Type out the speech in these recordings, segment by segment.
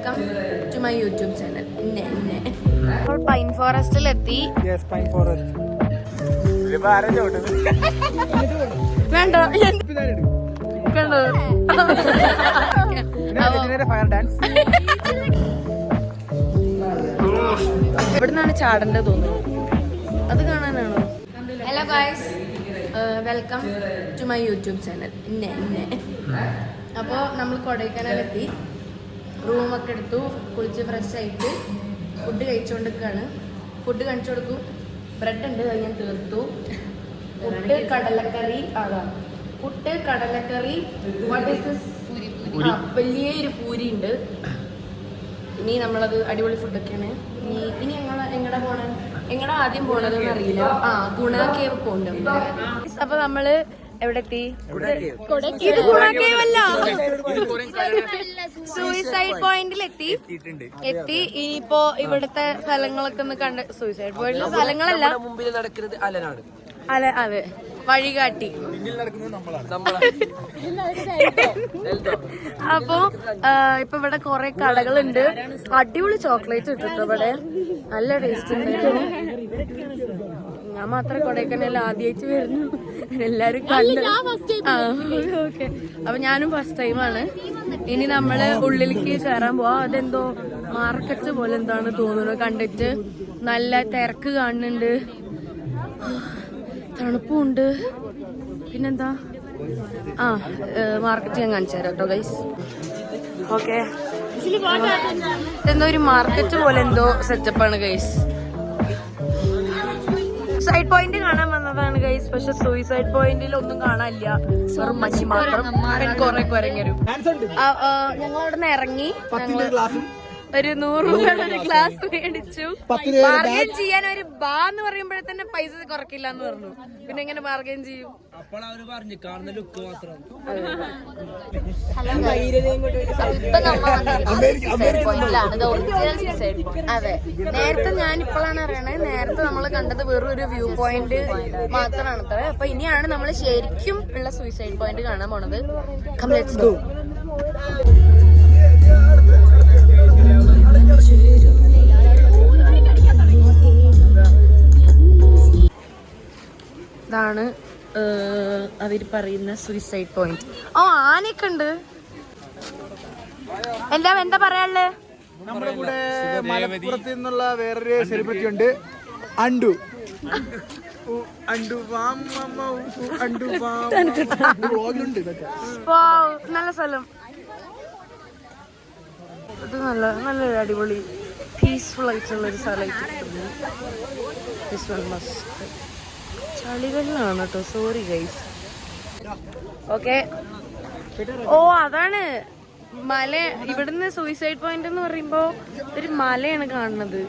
Welcome to my YouTube channel. നമ്മൾ pine ഫോറസ്റ്റിലെത്തി. വേണ്ട ഇവിടുന്നാണ് ചാടേണ്ടത് തോന്നുന്നു. അത് കാണാനാണോ? Hello guys, welcome to my YouTube channel. അപ്പോൾ നമ്മൾ കൊടൈക്കനാലെത്തി, റൂമൊക്കെ എടുത്തു, കുളിച്ച് ഫ്രഷ് ആയിട്ട് ഫുഡ് കഴിച്ചുകൊണ്ടിരിക്കുകയാണ്. ഫുഡ് കാണിച്ചു കൊടുക്കും. ബ്രെഡ് ഉണ്ട്, അത് ഞാൻ തീർത്തു. പുട്ട് കടലക്കറി, പുട്ട് കടലക്കറി, വലിയൊരു പൂരി ഉണ്ട്. ഇനി നമ്മളത് അടിപൊളി ഫുഡൊക്കെയാണ്. ഇനി എങ്ങടെ പോണ എങ്ങടെ ആദ്യം പോണതെന്ന് അറിയില്ല. ഗുണ കേവ് പോകണ്ട. അപ്പൊ നമ്മള് എവിടെ എത്തി? ഇത് ഗുണ കേവ് അല്ല, സൂയിസൈഡ് പോയിന്റിൽ എത്തി. ഇനിയിപ്പോ ഇവിടുത്തെ സ്ഥലങ്ങളൊക്കെ ഒന്ന് കണ്ട്. സൂയിസൈഡ് പോയിന്റിലെ സ്ഥലങ്ങളല്ല, മുമ്പിൽ നടക്കുന്നത് അലനാണ്. അതെ, വഴികാട്ടി. അപ്പൊ ഇപ്പൊ ഇവിടെ കൊറേ കടകളുണ്ട്. അടിപൊളി ചോക്ലേറ്റ് ഇട്ടിട്ടോ ഇവിടെ, നല്ല ടേസ്റ്റ് ഉണ്ടായിരുന്നു. ഞാൻ മാത്രമേ കൊടൈക്കനാൽ ആദ്യമായിട്ട് വരുന്നു, എല്ലാരും കണ്ട്. ഓക്കെ, അപ്പൊ ഞാനും ഫസ്റ്റ് ടൈമാണ്. ഇനി നമ്മള് ഉള്ളിലേക്ക് കയറാൻ പോവാ. അതെന്തോ മാർക്കറ്റ് പോലെ എന്താണ് തോന്നുന്നത് കണ്ടിട്ട്. നല്ല തിരക്ക് കാണുന്നുണ്ട്, തണുപ്പുണ്ട്. പിന്നെന്താ, മാർക്കറ്റ് ഞാൻ കാണിച്ചു തരാം കേട്ടോ ഗൈസ്. ഓക്കെ, എന്തോ ഒരു മാർക്കറ്റ് പോലെ എന്തോ സെറ്റപ്പാണ് ഗൈസ്. സൈഡ് പോയിന്റ് കാണാൻ വന്നതാണ് ഗൈസ്, പക്ഷെ സൂയിസൈഡ് പോയിന്റിൽ ഒന്നും കാണാനില്ല, വെറും മഞ്ഞ് മാത്രം. കൊറേ കുരങ്ങരും. ഞങ്ങൾ അവിടെ നിന്ന് ഇറങ്ങി, ഒരു 100 രൂപയുടെ ഒരു ഗ്ലാസ് മേടിച്ചു. ബാർഗൈൻ ചെയ്യാൻ ഒരു ബാ എന്ന് പറയുമ്പോഴേ തന്നെ പൈസ കുറക്കില്ല എന്ന് പറഞ്ഞു. പിന്നെ എങ്ങനെ ബാർഗൈൻ ചെയ്യും? അതെ, നേരത്തെ ഞാൻ ഇപ്പോഴാണ് അറിയണേ. നേരത്തെ നമ്മൾ കണ്ടത് വെറും ഒരു വ്യൂ പോയിന്റ് മാത്രമാണ് അത്ര. അപ്പൊ ഇനിയാണ് നമ്മൾ ശരിക്കും ഉള്ള സൂയിസൈഡ് പോയിന്റ് കാണാൻ പോണത്. Come let's go. ഇതാണ് അവര് പറയുന്ന സൂയിസൈഡ് പോയിന്റ്. ആനയൊക്കെ ഉണ്ട്. എന്താ പറയാനുള്ളത്? നമ്മുടെ കൂടെ മലപ്പുറത്ത് നിന്നുള്ള വേറൊരു സെലിബ്രിറ്റി ഉണ്ട്, അണ്ടു. നല്ല സ്ഥലം. ഇത് നല്ലൊരു അടിപൊളി പീസ്ഫുൾ ആയിട്ടുള്ള ഒരു സ്ഥലമായിട്ട്. ചളികളിലാണ് കേട്ടോ, സോറി ഗൈസ്. ഓക്കെ, അതാണ് മല. ഇവിടുന്ന് സൂയിസൈഡ് പോയിന്റ് എന്ന് പറയുമ്പോ ഒരു മലയാണ് കാണുന്നത്.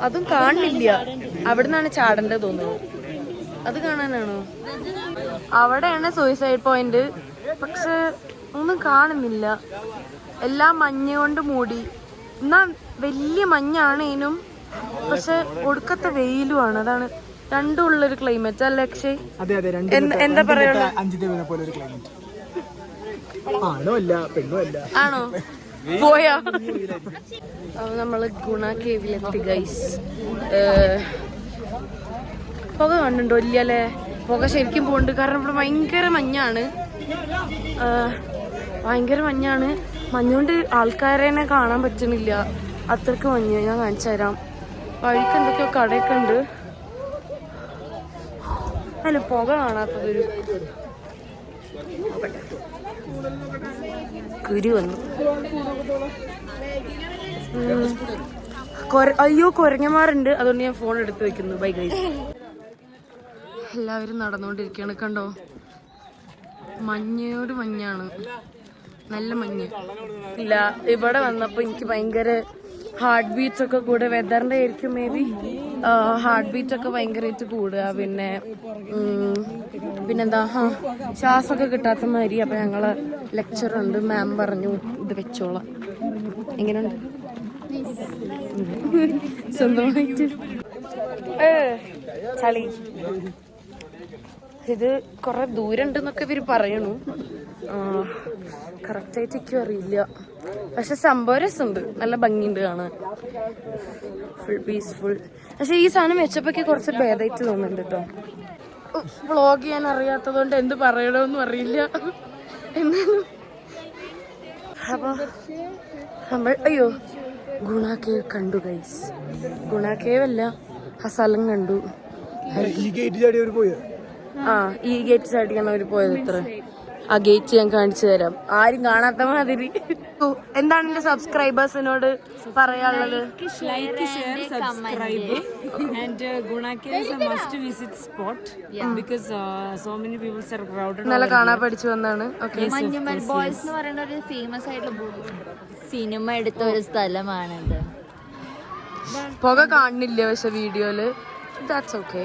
അതും കാണുന്നില്ല, അവിടുന്നാണ് ചാടേണ്ടത് തോന്നുന്നു. അത് കാണാനാണോ? അവിടെയാണ് സൂയിസൈഡ് പോയിന്റ്, പക്ഷെ ഒന്നും കാണുന്നില്ല. എല്ലാം മഞ്ഞ് കൊണ്ട് മൂടി. എന്നാ വലിയ മഞ്ഞാണേനും, പക്ഷെ ഒടുക്കത്തെ വെയിലുമാണ്. അതാണ് രണ്ടും ഉള്ളൊരു ക്ലൈമറ്റ് അല്ലേ അക്ഷയ്? എന്താ പറയാ? ആണോ? പോയാ? നമ്മള് ഗുണ കേവിലെത്തി ഗൈസ്. പുക കണ്ടുണ്ടോ? ഇല്ലല്ലേ, പുക ശരിക്കും പോണ്ട്. കാരണം ഇവിടെ ഭയങ്കര മഞ്ഞാണ്, മഞ്ഞുകൊണ്ട് ആൾക്കാരെ കാണാൻ പറ്റണില്ല, അത്രക്ക് മഞ്ഞ്. ഞാൻ കാണിച്ചു തരാം. വഴിക്ക് എന്തൊക്കെയോ കടയൊക്കെ ഉണ്ട്. അല്ല, പുക കാണാത്തതൊരു കുരു വന്നു. അയ്യോ, കുരങ്ങന്മാരുണ്ട്, അതുകൊണ്ട് ഞാൻ ഫോൺ എടുത്ത് വെക്കുന്നു. Bye guys. എല്ലാവരും നടന്നുകൊണ്ടിരിക്കുകയാണ്, കണ്ടോ? മഞ്ഞോട് മഞ്ഞാണ്, നല്ല മഞ്ഞ്. ഇല്ല, ഇവിടെ വന്നപ്പോ എനിക്ക് ഭയങ്കര ഹാർട്ട് ബീറ്റ്സ് ഒക്കെ കൂടുക. വെതറിന്റെ ആയിരിക്കും മേ ബി. ഹാർട്ട് ബീറ്റ് ഒക്കെ ഭയങ്കരമായിട്ട് കൂടുക. പിന്നെന്താ, ശ്വാസമൊക്കെ കിട്ടാത്ത മാതിരി. അപ്പൊ ഞങ്ങള് ലെക്ചറുണ്ട്, മാം പറഞ്ഞു ഇത് വെച്ചോളാം. എങ്ങനെയുണ്ട്? സ്വന്തമായിട്ട് ചളി. ഇത് കുറെ ദൂരം ഉണ്ടെന്നൊക്കെ ഇവര് പറയണു. കറക്റ്റായിട്ട് എനിക്കും അറിയില്ല. പക്ഷെ സംഭവം രസമുണ്ട്, നല്ല ഭംഗിയുണ്ട് കാണാൻ, ഫുൾ പീസ്ഫുൾ. പക്ഷെ ഈ സാധനം വെച്ചപ്പോഴേക്ക് കുറച്ച് ഭേദമായിട്ട് തോന്നുന്നുണ്ട് കേട്ടോ. വ്ളോഗ് ചെയ്യാൻ അറിയാത്തതുകൊണ്ട് എന്ത് പറയണമെന്നും അറിയില്ല. എന്നാലും അപ്പൊ നമ്മൾ അയ്യോ ഗുണ കേവ് കണ്ടു ഗൈസ്. ഗുണ കേവ് അല്ല, ആ സ്ഥലം കണ്ടു. ഈ ഗേറ്റ് ചാടി അവർ പോയത്. ഈ ഗേറ്റ് ചാടിയാണ് അവര് പോയത്. ഇത്ര ആ ഗേറ്റ് ഞാൻ കാണിച്ചു തരാം, ആരും കാണാത്ത മാതിരി. എന്താണ് എന്റെ സബ്സ്ക്രൈബേഴ്സിനോട് പറയാനുള്ളത്? Like, share, subscribe, and Guna Cave is a must-visit spot because so many people are crowded. നല്ല കാണാൻ പഠിച്ചു വന്നാണ്. ഓക്കെ, മഞ്ഞുമൽ ബോയ്സ് എന്ന് പറയുന്ന ഒരു ഫേമസ് ആയിട്ടുള്ള സിനിമ എടുത്ത ഒരു സ്ഥലമാണിത്. പുക കാണുന്നില്ല പക്ഷെ വീഡിയോയില്. That's okay.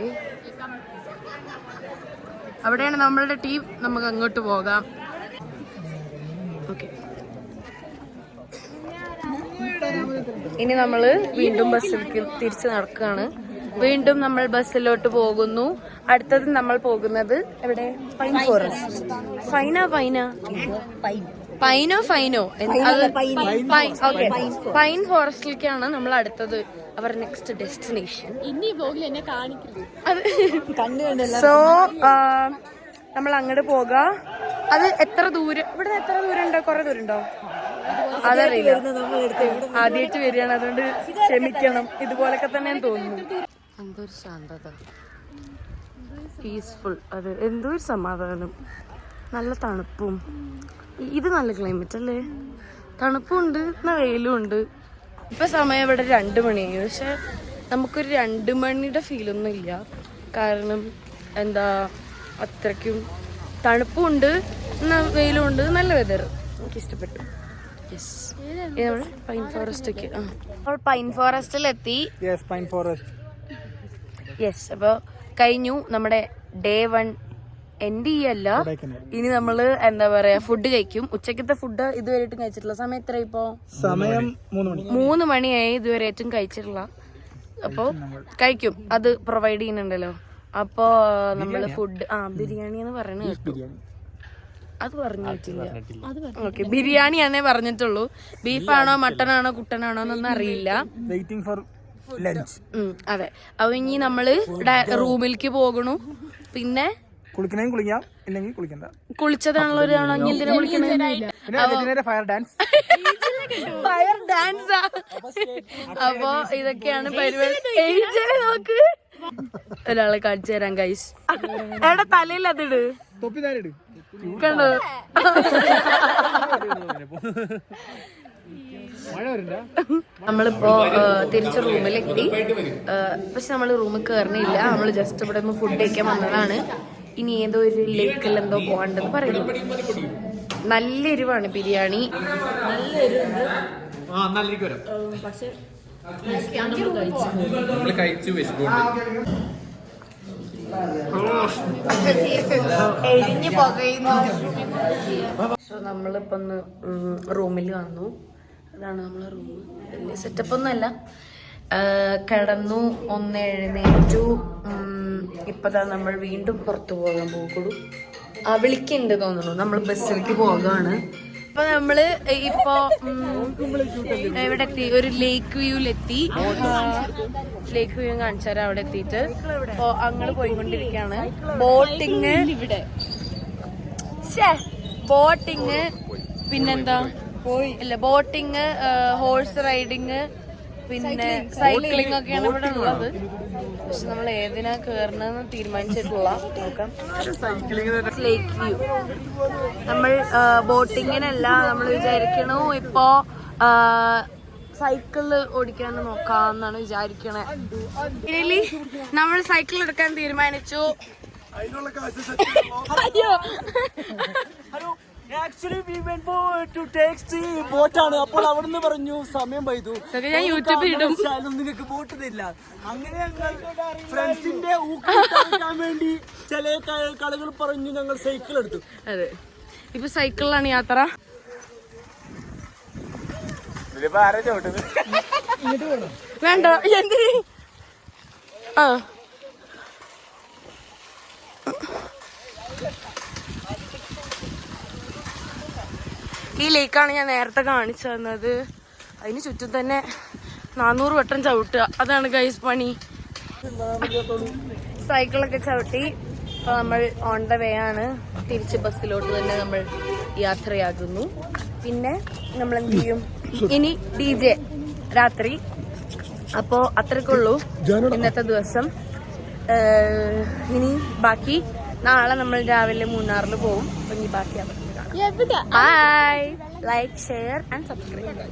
അവിടെയാണ് നമ്മളുടെ ടീം. നമുക്ക് അങ്ങോട്ട് പോകാം. ഓക്കെ, ഇനി നമ്മള് വീണ്ടും ബസ്സിലേക്ക് തിരിച്ചു നടക്കുകയാണ്. വീണ്ടും നമ്മൾ ബസ്സിലോട്ട് പോകുന്നു. അടുത്തത് നമ്മൾ പോകുന്നത് എവിടെ? Pine forest. ഫൈനോ പൈൻ ഫോറസ്റ്റിലേക്കാണ് നമ്മൾ അടുത്തത്. അവർ നെക്സ്റ്റ് ഡെസ്റ്റിനേഷൻ. സോ നമ്മൾ അങ്ങോട്ട് പോകാം. അത് എത്ര ദൂരം, ഇവിടെ എത്ര ദൂരം ഉണ്ടോ? കുറെ ദൂരം ഉണ്ടോ? അതറിയില്ല, ആദ്യമായിട്ട് വരികയാണ്, അതുകൊണ്ട് ക്ഷമിക്കണം. ഇതുപോലൊക്കെ തന്നെ തോന്നുന്നു. എന്തോ ഒരു ശാന്തത, പീസ്ഫുൾ. അത് എന്തോ ഒരു സമാധാനം, നല്ല തണുപ്പും. ഇത് നല്ല ക്ലൈമറ്റ് അല്ലേ? തണുപ്പും ഉണ്ട്, വെയിലും ഉണ്ട്. ഇപ്പൊ സമയം ഇവിടെ 2 മണിയായി. പക്ഷെ നമുക്കൊരു 2 മണിയുടെ ഫീലൊന്നും ഇല്ല. കാരണം എന്താ, അത്രയ്ക്കും തണുപ്പും ഉണ്ട്, വെയിലും ഉണ്ട്, നല്ല വെതർ. എനിക്ക് ഇഷ്ടപ്പെട്ടു. യെസ്, നമ്മൾ പൈൻ ഫോറസ്റ്റ് അപ്പോൾ പൈൻ ഫോറസ്റ്റിലെത്തി. യെസ്, അപ്പോൾ കഴിഞ്ഞു നമ്മുടെ ഡേ 1. എൻഡ് ചെയ്യല്ല, ഇനി നമ്മള് എന്താ പറയാ, ഫുഡ് കഴിക്കും. ഉച്ചക്കത്തെ ഫുഡ് ഇതുവരെയായിട്ടും കഴിച്ചിട്ടില്ല. സമയം എത്ര ഇപ്പോ? സമയം 3 മണിയായി. ഇതുവരെയായിട്ടും കഴിച്ചിട്ടില്ല. അപ്പൊ കഴിക്കും, അത് പ്രൊവൈഡ് ചെയ്യുന്നുണ്ടല്ലോ. അപ്പൊ നമ്മള് ഫുഡ് ബിരിയാണി എന്ന് പറയണ കേട്ടു. അത് പറഞ്ഞിട്ടില്ല. ഓക്കെ, ബിരിയാണിയാന്നേ പറഞ്ഞിട്ടുള്ളൂ. ബീഫാണോ മട്ടനാണോ കുട്ടനാണോ എന്നൊന്നും അറിയില്ല. Waiting for lunch. അതെ, അപ്പൊ ഇനി നമ്മള് റൂമിലേക്ക് പോകണു. പിന്നെ കുളിക്കണമെങ്കിൽ കുളിക്കാം, ഇല്ലെങ്കിൽ കുളിക്കണ്ട. കുളിച്ചതാണല്ലോ ഫയർ ഡാൻസ്. അപ്പൊ ഇതൊക്കെയാണ് പരിപാടി. നോക്ക്, ഒരാളെ കാണിച്ചു തരാം ഗൈസ്. എവിടെ തലയിൽ അതിട്, തൊപ്പി താരിട്, കണ്ടോ? നമ്മളിപ്പോ തിരിച്ച് റൂമിലെത്തി. പക്ഷെ നമ്മള് റൂമിൽ കയറണില്ല. നമ്മള് ജസ്റ്റ് ഇവിടെ നിന്ന് ഫുഡ് കഴിക്കാൻ വന്നതാണ്. ഇനി ഏതോ ഒരു ലേക്കിൽ എന്തോ പോകണ്ടെന്ന് പറയുന്നു. നല്ല എരിവാണ് ബിരിയാണി. നല്ല എരിവുണ്ട്. പക്ഷെ എരിഞ്ഞ് പുകയുന്നു. സോ നമ്മളിപ്പോ ഒന്ന് റൂമിൽ വന്നു. അതാണ് നമ്മളെ റൂം. വലിയ സെറ്റപ്പ് ഒന്നും അല്ല. കിടന്നു, ഒന്ന് എഴുന്നേറ്റു. ഇപ്പതാ നമ്മൾ വീണ്ടും പുറത്തു പോകാൻ പോകുള്ളൂ. വിളിക്കുന്നുണ്ട് തോന്നുന്നു. നമ്മൾ ബസ്സിലേക്ക് പോകാണ്. അപ്പൊ നമ്മള് ഇപ്പൊ ഇവിടെ എത്തി, ഒരു ലേക്ക് വ്യൂലെത്തി. ലേക്ക് വ്യൂ കാണിച്ചു തരാം. അവിടെ എത്തിയിട്ട് അപ്പൊ അങ്ങോട്ട് പോയിക്കൊണ്ടിരിക്കുകയാണ്. ബോട്ടിങ് പിന്നെന്താ ഇല്ല, ബോട്ടിങ്, ഹോഴ്സ് റൈഡിങ്, പിന്നെ സൈക്ലിംഗ് ഒക്കെയാണ് ഇവിടെ ഉള്ളത്. പക്ഷെ നമ്മൾ ഏതിനാ കേറണെന്ന് തീരുമാനിച്ചിട്ടുള്ള. നോക്കാം. ലേക്ക് വ്യൂ. നമ്മൾ ബോട്ടിങ്ങിനല്ല, നമ്മൾ വിചാരിക്കണു ഇപ്പോ സൈക്കിള് ഓടിക്കാൻ നോക്കാന്നാണ് വിചാരിക്കണേ. നമ്മൾ സൈക്കിൾ എടുക്കാൻ തീരുമാനിച്ചു. അയ്യോ, Actually, we went to taxi ബോട്ടാണ്. അപ്പോൾ അവിടുന്ന് പറഞ്ഞു സമയം പെയ്തു, ഞാൻ യൂട്യൂബിൽ ഇടും, നിങ്ങൾക്ക് ബോട്ട് തരില്ല. അങ്ങനെ ഞങ്ങൾ ഫ്രണ്ട്സിന്റെ ഊക്കാൻ വേണ്ടി ചില കളികൾ പറഞ്ഞു ഞങ്ങൾ സൈക്കിൾ എടുത്തു. അതെ, ഇപ്പൊ സൈക്കിളിലാണ് യാത്ര. വേണ്ട, എന്തിന്? ഈ ലേക്കാണ് ഞാൻ നേരത്തെ കാണിച്ചു തന്നത്. അതിന് ചുറ്റും തന്നെ 400 വട്ടം ചവിട്ടുക, അതാണ് ഗൈസ് പണി. സൈക്കിളൊക്കെ ചവിട്ടി ഇപ്പൊ നമ്മൾ ഓൺ ദ വേ ആണ്. തിരിച്ച് ബസ്സിലോട്ട് തന്നെ നമ്മൾ യാത്രയാകുന്നു. പിന്നെ നമ്മൾ എന്ത് ചെയ്യും, ഇനി DJ രാത്രി. അപ്പോ അത്രക്കുള്ളൂ ഇന്നത്തെ ദിവസം. ഇനി ബാക്കി നാളെ നമ്മൾ രാവിലെ മൂന്നാറിൽ പോകും. ഇനി ബാക്കി അവിടെ കാണാം. Bye, like, share and subscribe.